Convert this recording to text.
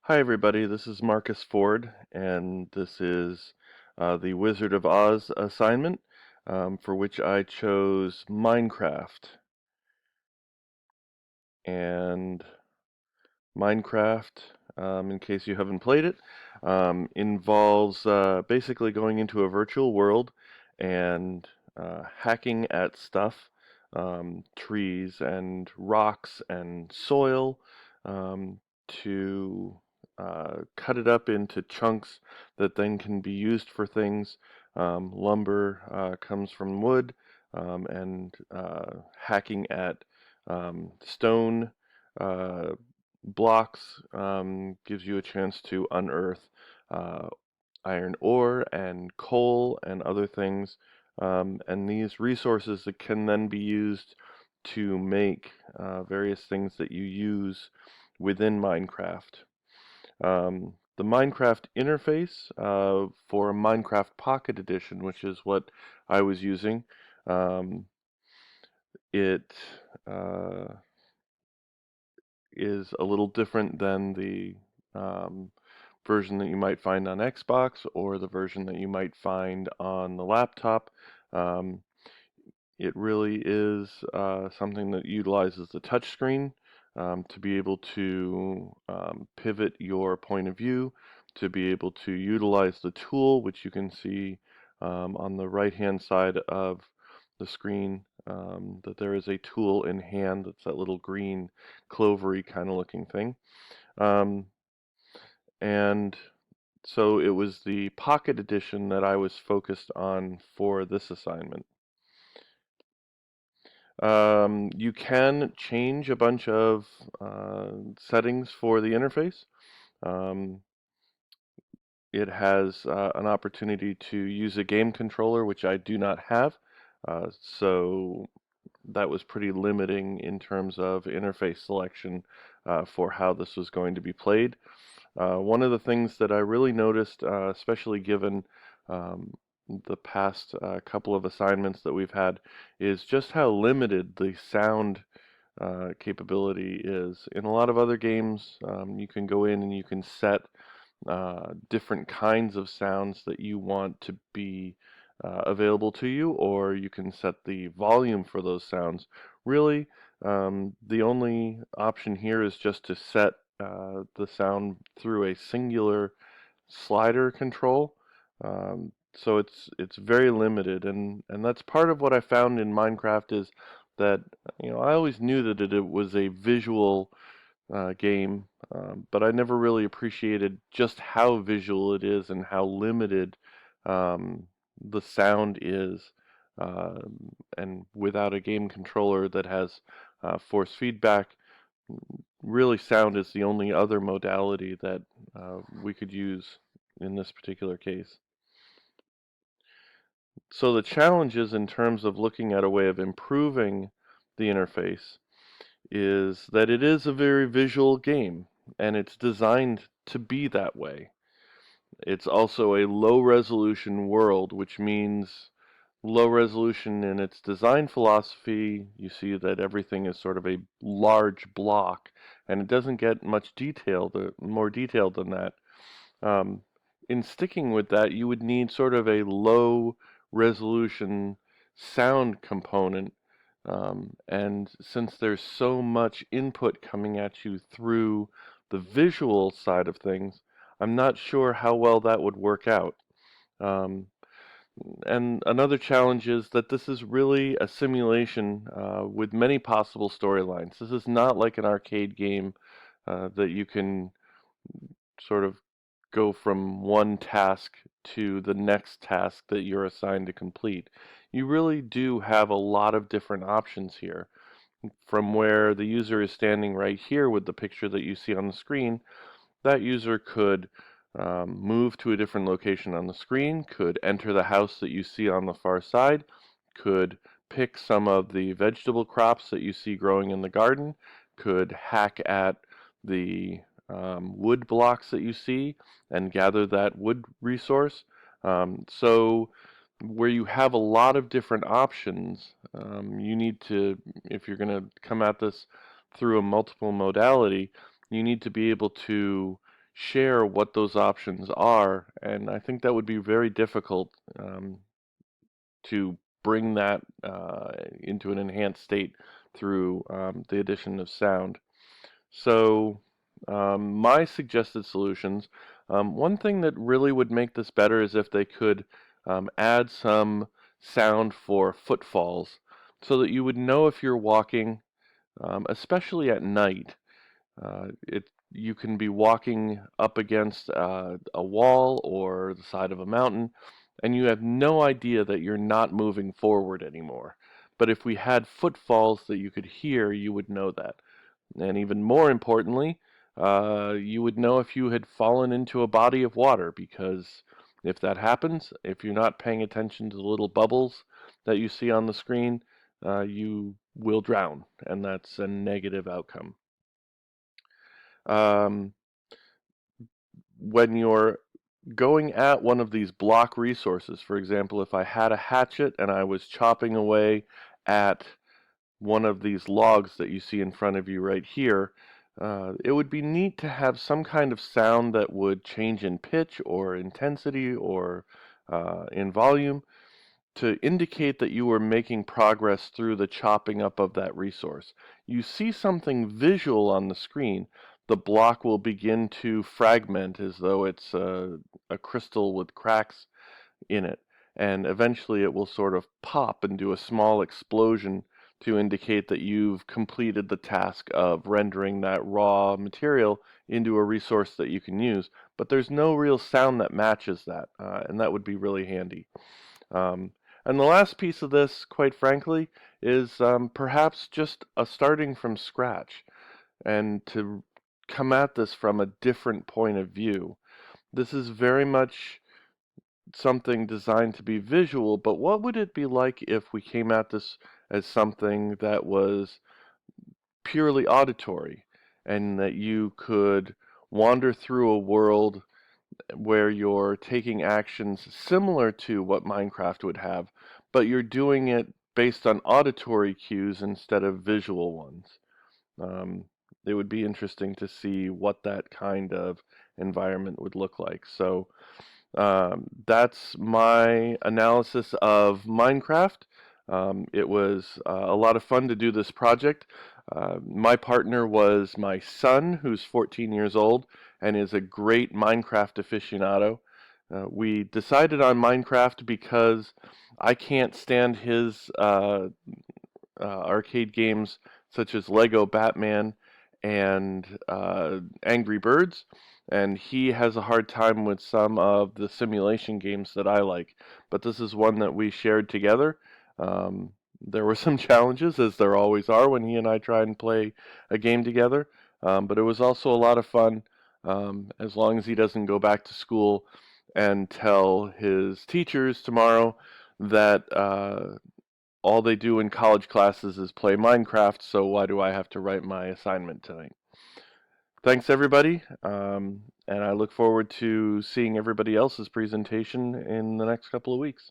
Hi everybody, this is Marcus Ford, and this is the Wizard of Oz assignment, for which I chose Minecraft. And Minecraft, in case you haven't played it, involves basically going into a virtual world and hacking at stuff, trees and rocks and soil, to cut it up into chunks that then can be used for things. Lumber comes from wood, and hacking at stone uh, blocks gives you a chance to unearth uh, iron ore and coal and other things. And these resources that can then be used to make various things that you use within Minecraft. The Minecraft interface for Minecraft Pocket Edition, which is what I was using, um, it uh, is a little different than the um, version that you might find on Xbox or the version that you might find on the laptop. Um, it really is something that utilizes the touchscreen to be able to pivot your point of view, to be able to utilize the tool, which you can see on the right-hand side of the screen, that there is a tool in hand. That's that little green clovery kind of looking thing. Um, and so it was the Pocket Edition that I was focused on for this assignment. You can change a bunch of settings for the interface. Um, it has an opportunity to use a game controller, which I do not have. So that was pretty limiting in terms of interface selection for how this was going to be played. One of the things that I really noticed, especially given um, the past couple of assignments that we've had, is just how limited the sound capability is. In a lot of other games, you can go in and you can set different kinds of sounds that you want to be available to you, or you can set the volume for those sounds. Really, the only option here is just to set the sound through a singular slider control. So it's very limited, and that's part of what I found in Minecraft is that I always knew that it was a visual game, but I never really appreciated just how visual it is and how limited um, the sound is. And without a game controller that has force feedback, really sound is the only other modality that we could use in this particular case. So the challenges in terms of looking at a way of improving the interface is that it is a very visual game, and it's designed to be that way. It's also a low resolution world, which means low resolution in its design philosophy. You see that everything is sort of a large block, and it doesn't get much more detailed than that. Um, in sticking with that, you would need sort of a low resolution sound component. And since there's so much input coming at you through the visual side of things, I'm not sure how well that would work out. Um, and another challenge is that this is really a simulation with many possible storylines. This is not like an arcade game that you can sort of go from one task to the next task that you're assigned to complete. You really do have a lot of different options here. From where the user is standing right here with the picture that you see on the screen, that user could move to a different location on the screen, could enter the house that you see on the far side, could pick some of the vegetable crops that you see growing in the garden, could hack at the wood blocks that you see and gather that wood resource. So where you have a lot of different options, you need to, if you're going to come at this through a multiple modality, you need to be able to share what those options are, and I think that would be very difficult to bring that into an enhanced state through the addition of sound. So, my suggested solutions, one thing that really would make this better is if they could add some sound for footfalls so that you would know if you're walking, especially at night. You can be walking up against a wall or the side of a mountain, and you have no idea that you're not moving forward anymore. But if we had footfalls that you could hear, you would know that. And even more importantly, you would know if you had fallen into a body of water, because if that happens, if you're not paying attention to the little bubbles that you see on the screen, you will drown, and that's a negative outcome. Um, when you're going at one of these block resources, for example, if I had a hatchet and I was chopping away at one of these logs that you see in front of you right here, it would be neat to have some kind of sound that would change in pitch or intensity or in volume to indicate that you were making progress through the chopping up of that resource. You see something visual on the screen, the block will begin to fragment as though it's a crystal with cracks in it, and eventually it will sort of pop and do a small explosion to indicate that you've completed the task of rendering that raw material into a resource that you can use. But there's no real sound that matches that, and that would be really handy. Um, and the last piece of this, quite frankly, is perhaps just a starting from scratch and to come at this from a different point of view. This is very much something designed to be visual, but what would it be like if we came at this as something that was purely auditory and that you could wander through a world where you're taking actions similar to what Minecraft would have, but you're doing it based on auditory cues instead of visual ones. Um, it would be interesting to see what that kind of environment would look like. So that's my analysis of Minecraft. It was a lot of fun to do this project. My partner was my son, who's 14 years old and is a great Minecraft aficionado. We decided on Minecraft because I can't stand his arcade games such as Lego Batman and Angry Birds, and he has a hard time with some of the simulation games that I like. But this is one that we shared together. There were some challenges, as there always are when he and I try and play a game together, but it was also a lot of fun, as long as he doesn't go back to school and tell his teachers tomorrow that all they do in college classes is play Minecraft, so why do I have to write my assignment tonight? Thanks, everybody, and I look forward to seeing everybody else's presentation in the next couple of weeks.